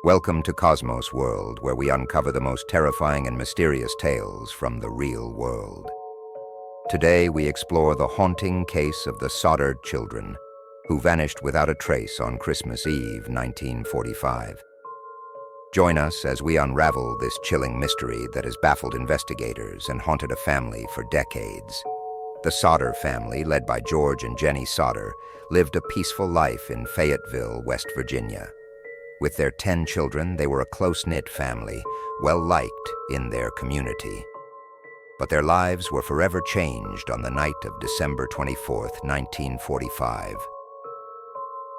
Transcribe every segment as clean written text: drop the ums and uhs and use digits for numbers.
Welcome to Cosmos World, where we uncover the most terrifying and mysterious tales from the real world. Today, we explore the haunting case of the Sodder children, who vanished without a trace on Christmas Eve, 1945. Join us as we unravel this chilling mystery that has baffled investigators and haunted a family for decades. The Sodder family, led by George and Jenny Sodder, lived a peaceful life in Fayetteville, West Virginia. With their 10 children, they were a close-knit family, well-liked in their community. But their lives were forever changed on the night of December 24th, 1945.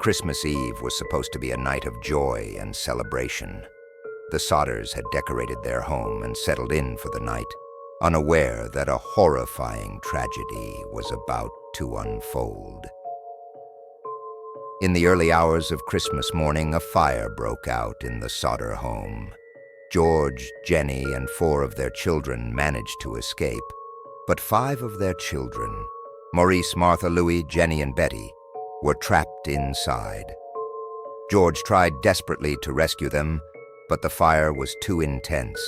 Christmas Eve was supposed to be a night of joy and celebration. The Sodders had decorated their home and settled in for the night, unaware that a horrifying tragedy was about to unfold. In the early hours of Christmas morning, a fire broke out in the Sodder home. George, Jenny, and 4 of their children managed to escape, but 5 of their children, Maurice, Martha, Louis, Jenny, and Betty, were trapped inside. George tried desperately to rescue them, but the fire was too intense.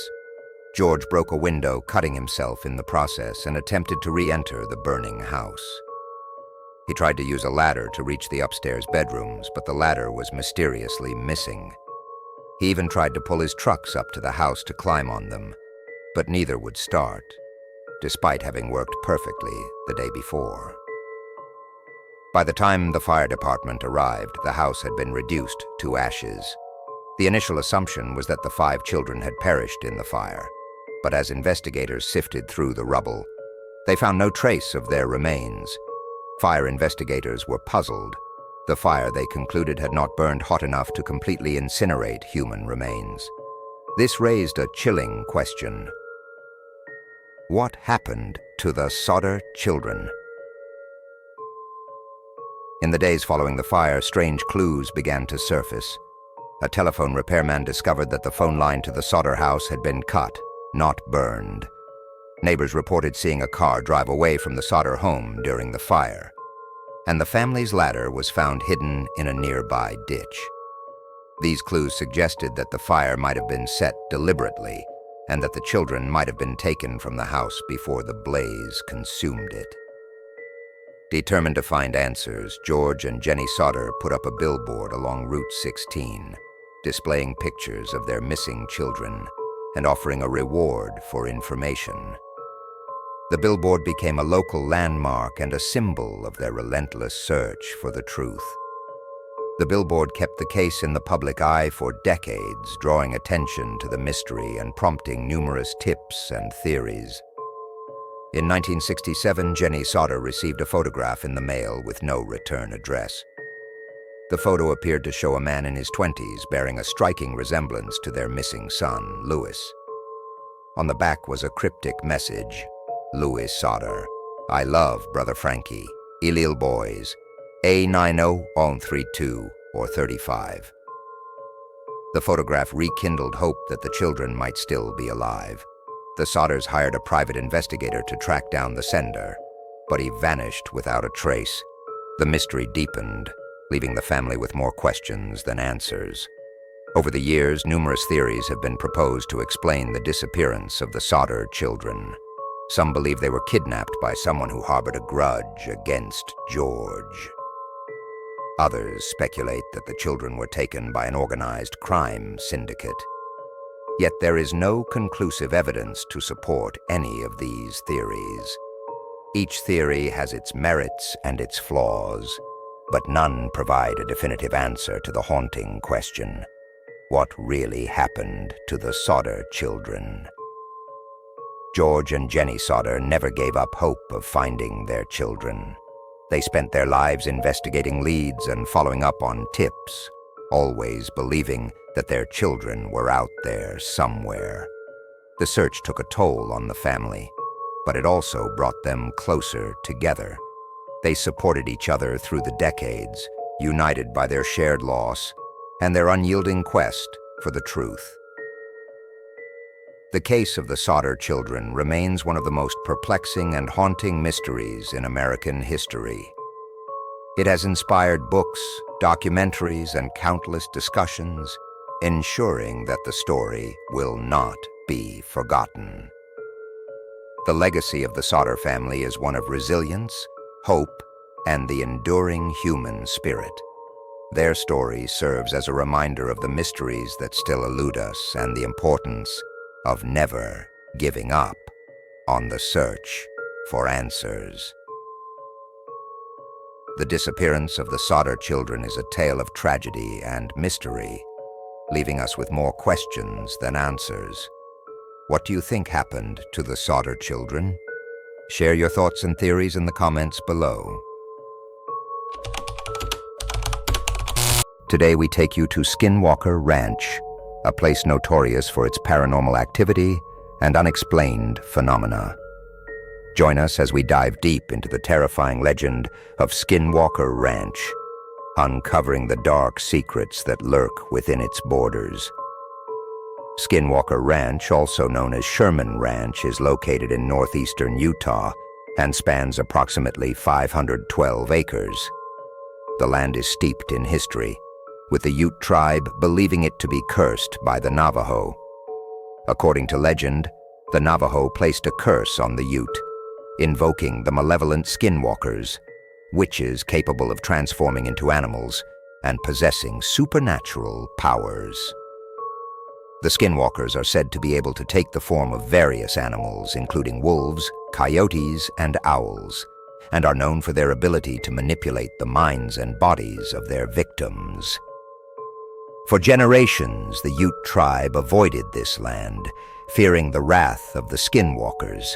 George broke a window, cutting himself in the process, and attempted to re-enter the burning house. He tried to use a ladder to reach the upstairs bedrooms, but the ladder was mysteriously missing. He even tried to pull his trucks up to the house to climb on them, but neither would start, despite having worked perfectly the day before. By the time the fire department arrived, the house had been reduced to ashes. The initial assumption was that the 5 children had perished in the fire, but as investigators sifted through the rubble, they found no trace of their remains. Fire investigators were puzzled. The fire, they concluded, had not burned hot enough to completely incinerate human remains. This raised a chilling question. What happened to the Sodder children? In the days following the fire, strange clues began to surface. A telephone repairman discovered that the phone line to the Sodder house had been cut, not burned. Neighbors reported seeing a car drive away from the Sodder home during the fire, and the family's ladder was found hidden in a nearby ditch. These clues suggested that the fire might have been set deliberately, and that the children might have been taken from the house before the blaze consumed it. Determined to find answers, George and Jenny Sodder put up a billboard along Route 16, displaying pictures of their missing children and offering a reward for information. The billboard became a local landmark and a symbol of their relentless search for the truth. The billboard kept the case in the public eye for decades, drawing attention to the mystery and prompting numerous tips and theories. In 1967, Jenny Sodder received a photograph in the mail with no return address. The photo appeared to show a man in his 20s bearing a striking resemblance to their missing son, Louis. On the back was a cryptic message: Louis Sodder, I love Brother Frankie, Elil boys, A90 on 32 or 35. The photograph rekindled hope that the children might still be alive. The Sodders hired a private investigator to track down the sender, but he vanished without a trace. The mystery deepened, leaving the family with more questions than answers. Over the years, numerous theories have been proposed to explain the disappearance of the Sodder children. Some believe they were kidnapped by someone who harbored a grudge against George. Others speculate that the children were taken by an organized crime syndicate. Yet there is no conclusive evidence to support any of these theories. Each theory has its merits and its flaws, but none provide a definitive answer to the haunting question: what really happened to the Sodder children? George and Jenny Sodder never gave up hope of finding their children. They spent their lives investigating leads and following up on tips, always believing that their children were out there somewhere. The search took a toll on the family, but it also brought them closer together. They supported each other through the decades, united by their shared loss and their unyielding quest for the truth. The case of the Sodder children remains one of the most perplexing and haunting mysteries in American history. It has inspired books, documentaries, and countless discussions, ensuring that the story will not be forgotten. The legacy of the Sodder family is one of resilience, hope, and the enduring human spirit. Their story serves as a reminder of the mysteries that still elude us and the importance of never giving up on the search for answers. The disappearance of the Sodder children is a tale of tragedy and mystery, leaving us with more questions than answers. What do you think happened to the Sodder children? Share your thoughts and theories in the comments below. Today we take you to Skinwalker Ranch, a place notorious for its paranormal activity and unexplained phenomena. Join us as we dive deep into the terrifying legend of Skinwalker Ranch, uncovering the dark secrets that lurk within its borders. Skinwalker Ranch, also known as Sherman Ranch, is located in northeastern Utah and spans approximately 512 acres. The land is steeped in history, with the Ute tribe believing it to be cursed by the Navajo. According to legend, the Navajo placed a curse on the Ute, invoking the malevolent skinwalkers, witches capable of transforming into animals and possessing supernatural powers. The skinwalkers are said to be able to take the form of various animals, including wolves, coyotes, and owls, and are known for their ability to manipulate the minds and bodies of their victims. For generations, the Ute tribe avoided this land, fearing the wrath of the skinwalkers.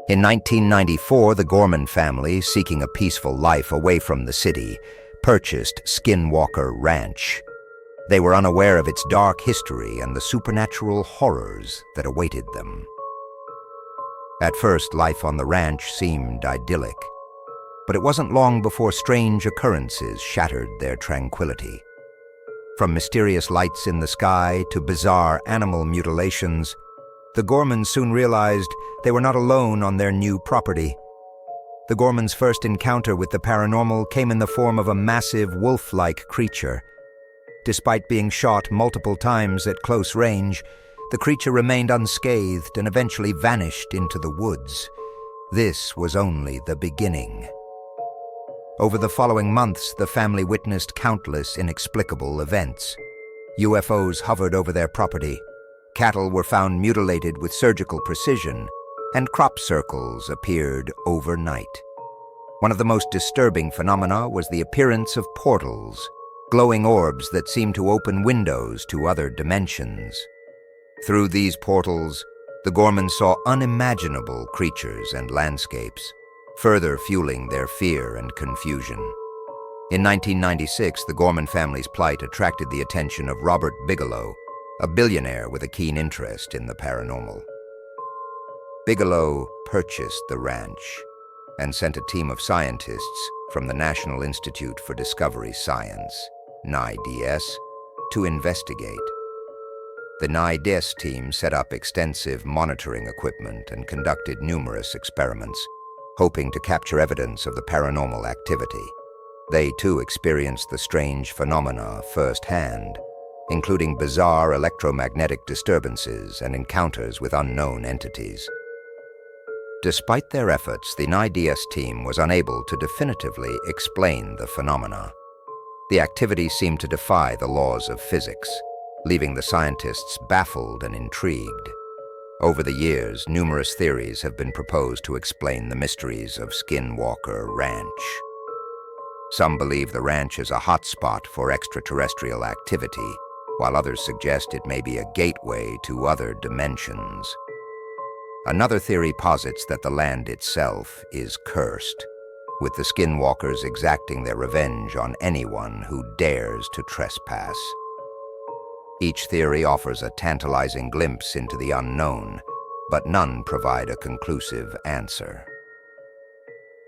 In 1994, the Gorman family, seeking a peaceful life away from the city, purchased Skinwalker Ranch. They were unaware of its dark history and the supernatural horrors that awaited them. At first, life on the ranch seemed idyllic, but it wasn't long before strange occurrences shattered their tranquility. From mysterious lights in the sky to bizarre animal mutilations, the Gormans soon realized they were not alone on their new property. The Gormans' first encounter with the paranormal came in the form of a massive wolf-like creature. Despite being shot multiple times at close range, the creature remained unscathed and eventually vanished into the woods. This was only the beginning. Over the following months, the family witnessed countless inexplicable events. UFOs hovered over their property, cattle were found mutilated with surgical precision, and crop circles appeared overnight. One of the most disturbing phenomena was the appearance of portals, glowing orbs that seemed to open windows to other dimensions. Through these portals, the Gormans saw unimaginable creatures and landscapes, further fueling their fear and confusion. In 1996, the Gorman family's plight attracted the attention of Robert Bigelow, a billionaire with a keen interest in the paranormal. Bigelow purchased the ranch and sent a team of scientists from the National Institute for Discovery Science, NIDS, to investigate. The NIDS team set up extensive monitoring equipment and conducted numerous experiments, hoping to capture evidence of the paranormal activity. They too experienced the strange phenomena firsthand, including bizarre electromagnetic disturbances and encounters with unknown entities. Despite their efforts, the NIDS team was unable to definitively explain the phenomena. The activity seemed to defy the laws of physics, leaving the scientists baffled and intrigued. Over the years, numerous theories have been proposed to explain the mysteries of Skinwalker Ranch. Some believe the ranch is a hotspot for extraterrestrial activity, while others suggest it may be a gateway to other dimensions. Another theory posits that the land itself is cursed, with the Skinwalkers exacting their revenge on anyone who dares to trespass. Each theory offers a tantalizing glimpse into the unknown, but none provide a conclusive answer.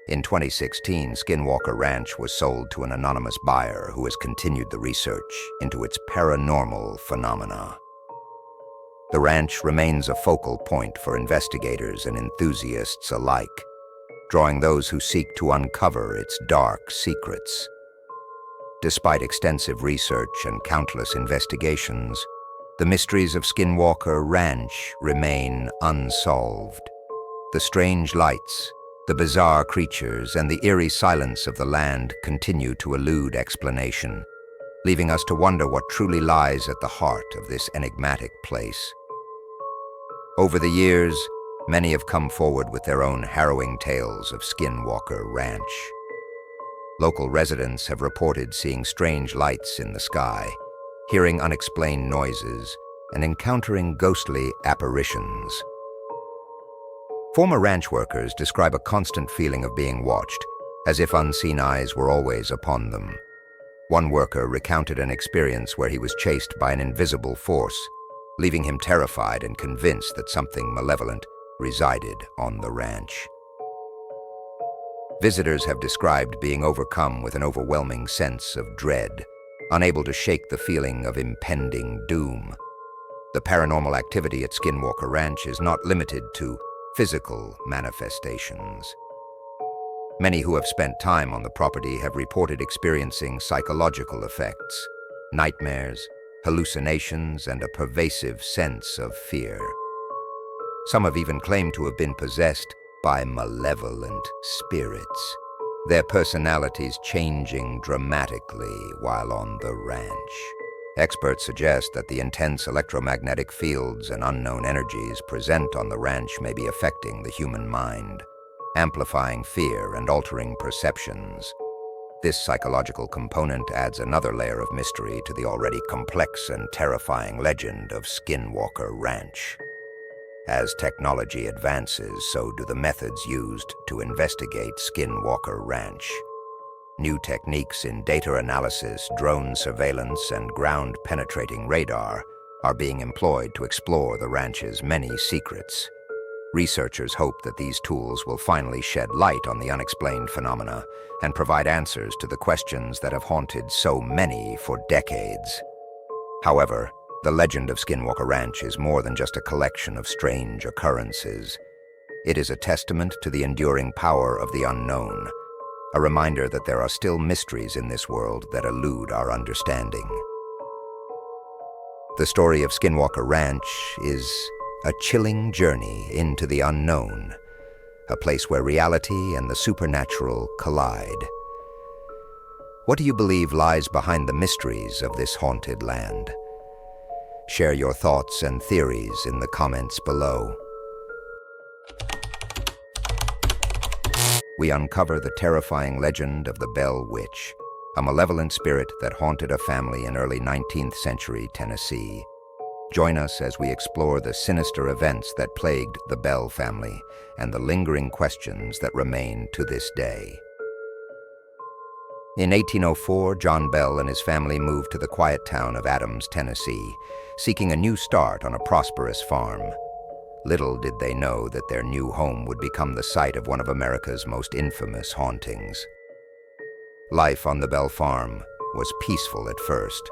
In 2016, Skinwalker Ranch was sold to an anonymous buyer who has continued the research into its paranormal phenomena. The ranch remains a focal point for investigators and enthusiasts alike, drawing those who seek to uncover its dark secrets. Despite extensive research and countless investigations, the mysteries of Skinwalker Ranch remain unsolved. The strange lights, the bizarre creatures, and the eerie silence of the land continue to elude explanation, leaving us to wonder what truly lies at the heart of this enigmatic place. Over the years, many have come forward with their own harrowing tales of Skinwalker Ranch. Local residents have reported seeing strange lights in the sky, hearing unexplained noises, and encountering ghostly apparitions. Former ranch workers describe a constant feeling of being watched, as if unseen eyes were always upon them. One worker recounted an experience where he was chased by an invisible force, leaving him terrified and convinced that something malevolent resided on the ranch. Visitors have described being overcome with an overwhelming sense of dread, unable to shake the feeling of impending doom. The paranormal activity at Skinwalker Ranch is not limited to physical manifestations. Many who have spent time on the property have reported experiencing psychological effects, nightmares, hallucinations, and a pervasive sense of fear. Some have even claimed to have been possessed by malevolent spirits, their personalities changing dramatically while on the ranch. Experts suggest that the intense electromagnetic fields and unknown energies present on the ranch may be affecting the human mind, amplifying fear and altering perceptions. This psychological component adds another layer of mystery to the already complex and terrifying legend of Skinwalker Ranch. As technology advances, so do the methods used to investigate Skinwalker Ranch. New techniques in data analysis, drone surveillance, and ground-penetrating radar are being employed to explore the ranch's many secrets. Researchers hope that these tools will finally shed light on the unexplained phenomena and provide answers to the questions that have haunted so many for decades. However, the legend of Skinwalker Ranch is more than just a collection of strange occurrences. It is a testament to the enduring power of the unknown, a reminder that there are still mysteries in this world that elude our understanding. The story of Skinwalker Ranch is a chilling journey into the unknown, a place where reality and the supernatural collide. What do you believe lies behind the mysteries of this haunted land? Share your thoughts and theories in the comments below. We uncover the terrifying legend of the Bell Witch, a malevolent spirit that haunted a family in early 19th century Tennessee. Join us as we explore the sinister events that plagued the Bell family and the lingering questions that remain to this day. In 1804, John Bell and his family moved to the quiet town of Adams, Tennessee, seeking a new start on a prosperous farm. Little did they know that their new home would become the site of one of America's most infamous hauntings. Life on the Bell farm was peaceful at first.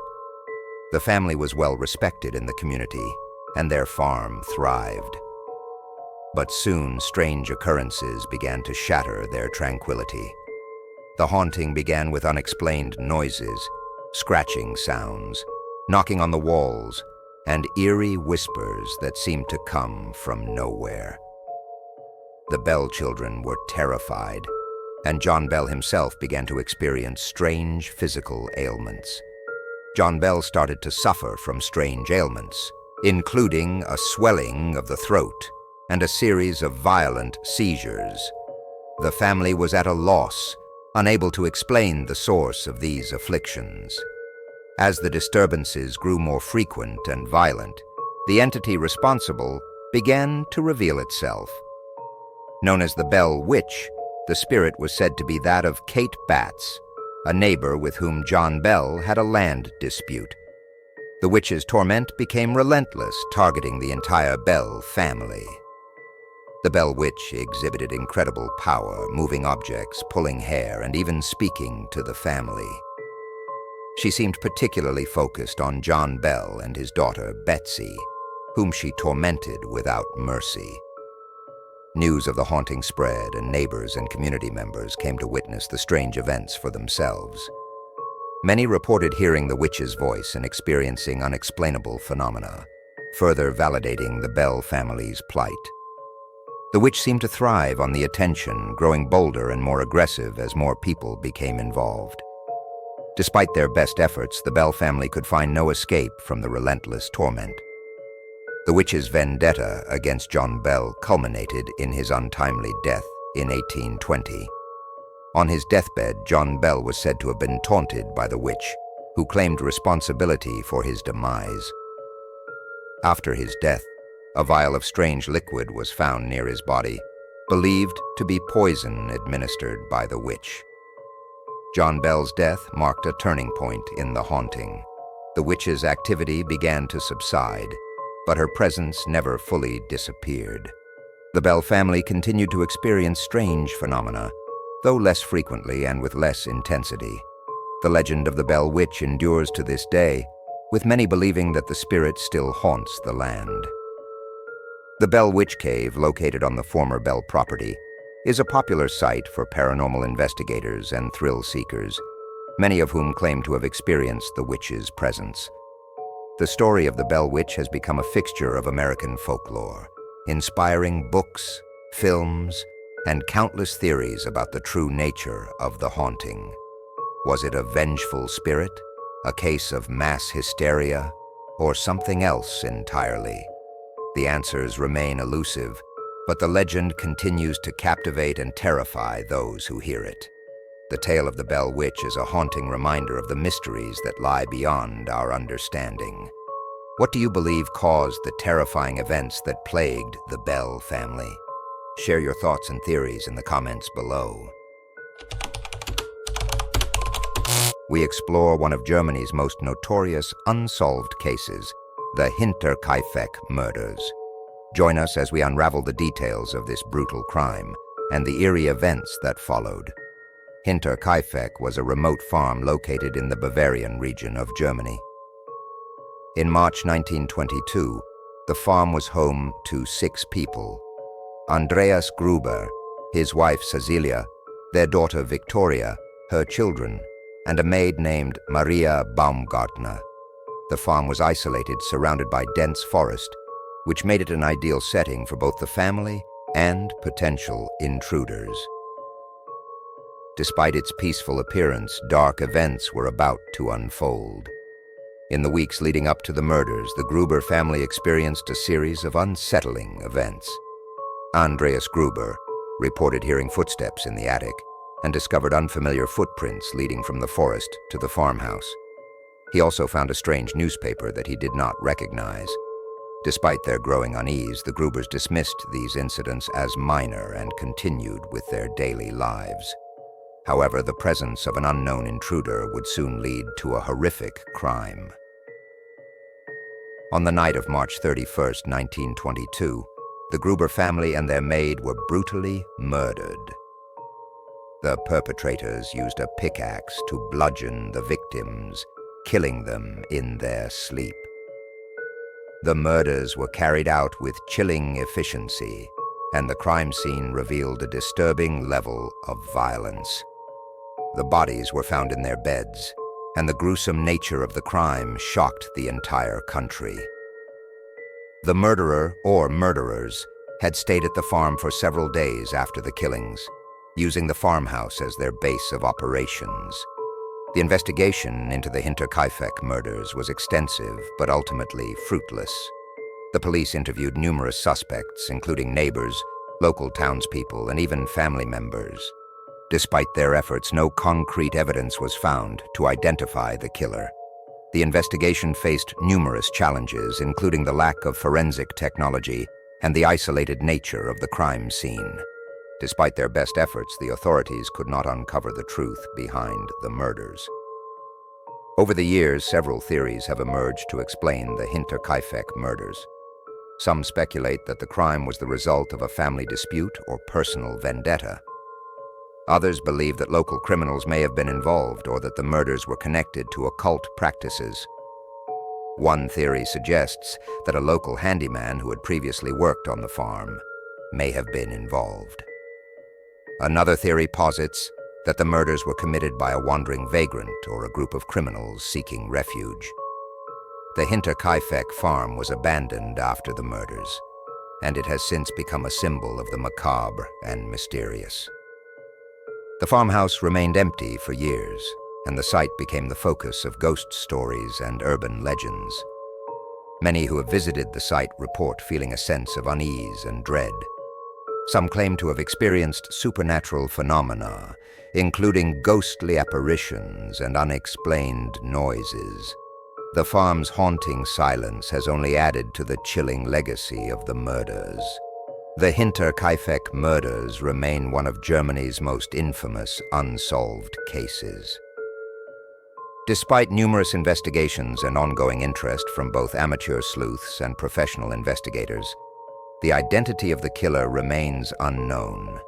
The family was well respected in the community, and their farm thrived. But soon, strange occurrences began to shatter their tranquility. The haunting began with unexplained noises, scratching sounds, knocking on the walls, and eerie whispers that seemed to come from nowhere. The Bell children were terrified, and John Bell himself began to experience strange physical ailments. John Bell started to suffer from strange ailments, including a swelling of the throat and a series of violent seizures. The family was at a loss, unable to explain the source of these afflictions. As the disturbances grew more frequent and violent, the entity responsible began to reveal itself. Known as the Bell Witch, the spirit was said to be that of Kate Batts, a neighbor with whom John Bell had a land dispute. The witch's torment became relentless, targeting the entire Bell family. The Bell Witch exhibited incredible power, moving objects, pulling hair, and even speaking to the family. She seemed particularly focused on John Bell and his daughter, Betsy, whom she tormented without mercy. News of the haunting spread, and neighbors and community members came to witness the strange events for themselves. Many reported hearing the witch's voice and experiencing unexplainable phenomena, further validating the Bell family's plight. The witch seemed to thrive on the attention, growing bolder and more aggressive as more people became involved. Despite their best efforts, the Bell family could find no escape from the relentless torment. The witch's vendetta against John Bell culminated in his untimely death in 1820. On his deathbed, John Bell was said to have been taunted by the witch, who claimed responsibility for his demise. After his death, a vial of strange liquid was found near his body, believed to be poison administered by the witch. John Bell's death marked a turning point in the haunting. The witch's activity began to subside, but her presence never fully disappeared. The Bell family continued to experience strange phenomena, though less frequently and with less intensity. The legend of the Bell Witch endures to this day, with many believing that the spirit still haunts the land. The Bell Witch Cave, located on the former Bell property, is a popular site for paranormal investigators and thrill seekers, many of whom claim to have experienced the witch's presence. The story of the Bell Witch has become a fixture of American folklore, inspiring books, films, and countless theories about the true nature of the haunting. Was it a vengeful spirit, a case of mass hysteria, or something else entirely? The answers remain elusive, but the legend continues to captivate and terrify those who hear it. The tale of the Bell Witch is a haunting reminder of the mysteries that lie beyond our understanding. What do you believe caused the terrifying events that plagued the Bell family? Share your thoughts and theories in the comments below. We explore one of Germany's most notorious unsolved cases, the Hinterkaifeck murders. Join us as we unravel the details of this brutal crime and the eerie events that followed. Hinterkaifeck was a remote farm located in the Bavarian region of Germany. In March 1922, the farm was home to 6 people: Andreas Gruber, his wife Cecilia, their daughter Victoria, her children, and a maid named Maria Baumgartner. The farm was isolated, surrounded by dense forest, which made it an ideal setting for both the family and potential intruders. Despite its peaceful appearance, dark events were about to unfold. In the weeks leading up to the murders, the Gruber family experienced a series of unsettling events. Andreas Gruber reported hearing footsteps in the attic and discovered unfamiliar footprints leading from the forest to the farmhouse. He also found a strange newspaper that he did not recognize. Despite their growing unease, the Grubers dismissed these incidents as minor and continued with their daily lives. However, the presence of an unknown intruder would soon lead to a horrific crime. On the night of March 31st, 1922, the Gruber family and their maid were brutally murdered. The perpetrators used a pickaxe to bludgeon the victims, killing them in their sleep. The murders were carried out with chilling efficiency, and the crime scene revealed a disturbing level of violence. The bodies were found in their beds, and the gruesome nature of the crime shocked the entire country. The murderer, or murderers, had stayed at the farm for several days after the killings, using the farmhouse as their base of operations. The investigation into the Hinterkaifeck murders was extensive but ultimately fruitless. The police interviewed numerous suspects, including neighbors, local townspeople, and even family members. Despite their efforts, no concrete evidence was found to identify the killer. The investigation faced numerous challenges, including the lack of forensic technology and the isolated nature of the crime scene. Despite their best efforts, the authorities could not uncover the truth behind the murders. Over the years, several theories have emerged to explain the Hinterkaifeck murders. Some speculate that the crime was the result of a family dispute or personal vendetta. Others believe that local criminals may have been involved or that the murders were connected to occult practices. One theory suggests that a local handyman who had previously worked on the farm may have been involved. Another theory posits that the murders were committed by a wandering vagrant or a group of criminals seeking refuge. The Hinterkaifeck farm was abandoned after the murders, and it has since become a symbol of the macabre and mysterious. The farmhouse remained empty for years, and the site became the focus of ghost stories and urban legends. Many who have visited the site report feeling a sense of unease and dread. Some claim to have experienced supernatural phenomena, including ghostly apparitions and unexplained noises. The farm's haunting silence has only added to the chilling legacy of the murders. The Hinterkaifeck murders remain one of Germany's most infamous unsolved cases. Despite numerous investigations and ongoing interest from both amateur sleuths and professional investigators, the identity of the killer remains unknown.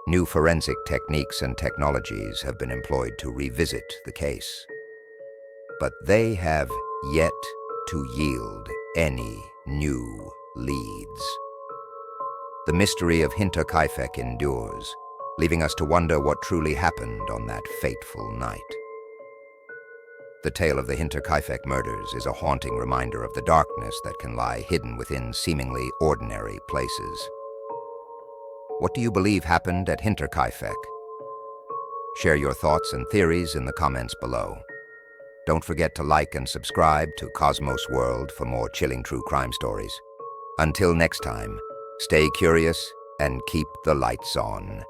New forensic techniques and technologies have been employed to revisit the case, but they have yet to yield any new leads. The mystery of Hinterkaifeck endures, leaving us to wonder what truly happened on that fateful night. The tale of the Hinterkaifeck murders is a haunting reminder of the darkness that can lie hidden within seemingly ordinary places. What do you believe happened at Hinterkaifeck? Share your thoughts and theories in the comments below. Don't forget to like and subscribe to Cosmos World for more chilling true crime stories. Until next time, stay curious and keep the lights on.